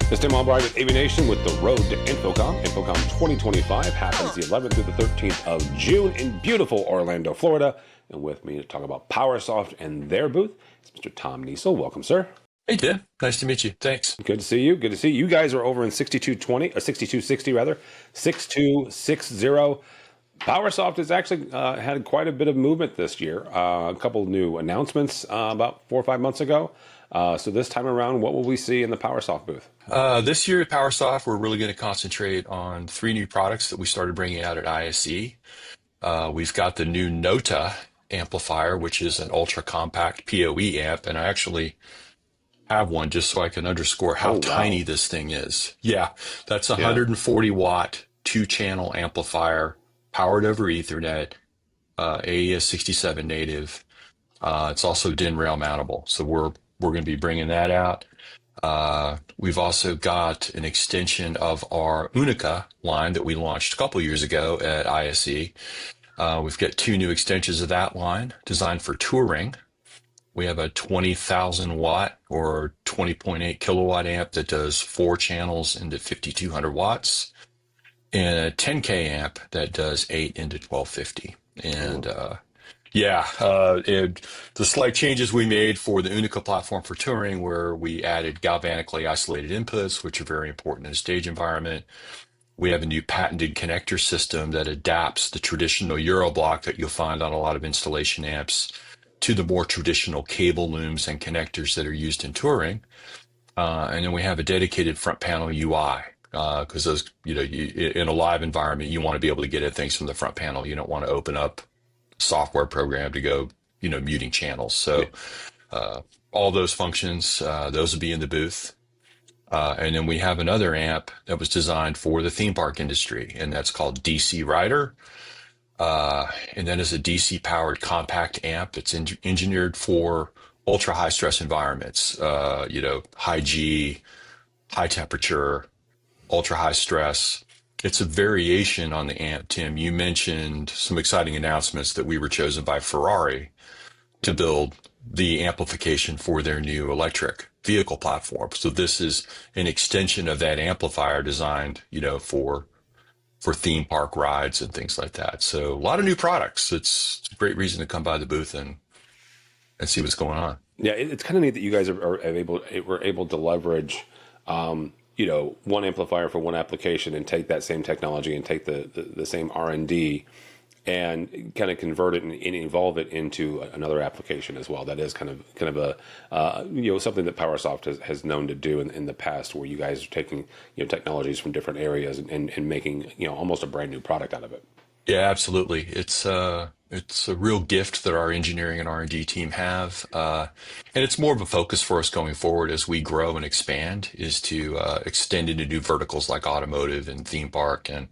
This Tim Albright with AVNation with the road to InfoComm. InfoComm 2025 happens the 11th through the 13th of June in beautiful Orlando, Florida. And with me to talk about PowerSoft and their booth is Mr. Tom Knesel. Welcome, sir. Hey, Tim. Nice to meet you. Thanks. Good to see you. Good to see you. You guys are over in 6260 rather, 6260. PowerSoft has actually had quite a bit of movement this year. A couple of new announcements about 4 or 5 months ago. So this time around, what will we see in the PowerSoft booth? This year at PowerSoft, we're really going to concentrate on 3 new products that we started bringing out at ISE. We've got the new NOTA amplifier, which is an ultra compact PoE amp, and I actually have one just so I can underscore how tiny this thing is. Yeah, that's a 140 watt 2-channel amplifier powered over Ethernet, AES67 native. It's also DIN rail mountable, so we're going to be bringing that out. We've also got an extension of our Unica line that we launched a couple years ago at ISE. We've got 2 new extensions of that line designed for touring. We have a 20,000 watt or 20.8 kilowatt amp that does 4 channels into 5,200 watts, and a 10K amp that does 8 into 1250. And the slight changes we made for the Unica platform for touring, where we added galvanically isolated inputs, which are very important in a stage environment. We have a new patented connector system that adapts the traditional Euro block that you'll find on a lot of installation amps to the more traditional cable looms and connectors that are used in touring. And then we have a dedicated front panel UI, because those, in a live environment, you want to be able to get at things from the front panel. You don't want to open up software program to go, muting channels. So all those functions, those will be in the booth. And then we have another amp that was designed for the theme park industry, and that's called DC Rider. And that is a DC powered compact amp that's engineered for ultra high stress environments, high G, high temperature, ultra high stress. It's a variation on the amp, Tim. You mentioned some exciting announcements that we were chosen by Ferrari to build the amplification for their new electric vehicle platform. So this is an extension of that amplifier designed, for theme park rides and things like that. So a lot of new products. It's a great reason to come by the booth and see what's going on. Yeah, it's kind of neat that you guys were able to leverage, one amplifier for one application and take that same technology and take the same R&D and kind of convert it and evolve it into another application as well. That is kind of a something that PowerSoft has known to do in the past, where you guys are taking technologies from different areas and making almost a brand new product out of it. Yeah, absolutely. It's a real gift that our engineering and R&D team have, and it's more of a focus for us going forward as we grow and expand, is to extend into new verticals like automotive and theme park and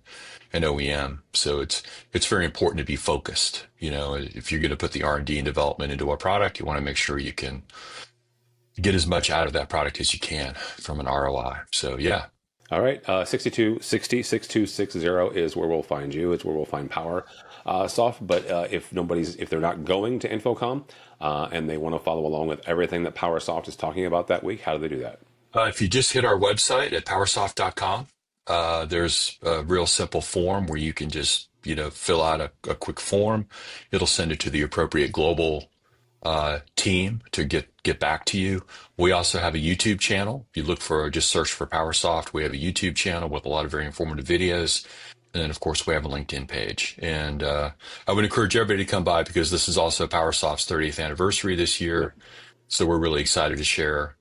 OEM. So it's very important to be focused. If you're going to put the R&D and development into a product, you want to make sure you can get as much out of that product as you can from an ROI. So yeah. All right, 6260 is where we'll find you. It's where we'll find PowerSoft. But if they're not going to InfoComm and they want to follow along with everything that PowerSoft is talking about that week, how do they do that? If you just hit our website at powersoft.com, there's a real simple form where you can just fill out a quick form. It'll send it to the appropriate global team to get back to you. We also have a YouTube channel. If you just search for PowerSoft, we have a YouTube channel with a lot of very informative videos. And then, of course, we have a LinkedIn page. And I would encourage everybody to come by, because this is also PowerSoft's 30th anniversary this year. So we're really excited to share,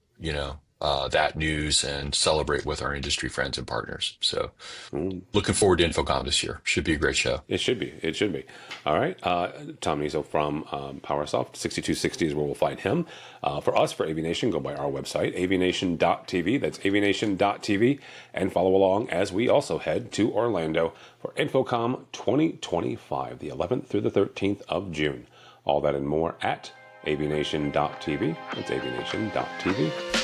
that news and celebrate with our industry friends and partners. So looking forward to InfoComm this year. Should be a great show. It should be. All right. Tom Knesel from PowerSoft, 6260 is where we'll find him. For us, for AVNation, go by our website, avnation.tv. That's avnation.tv. And follow along as we also head to Orlando for InfoComm 2025, the 11th through the 13th of June. All that and more at avnation.tv. That's avnation.tv.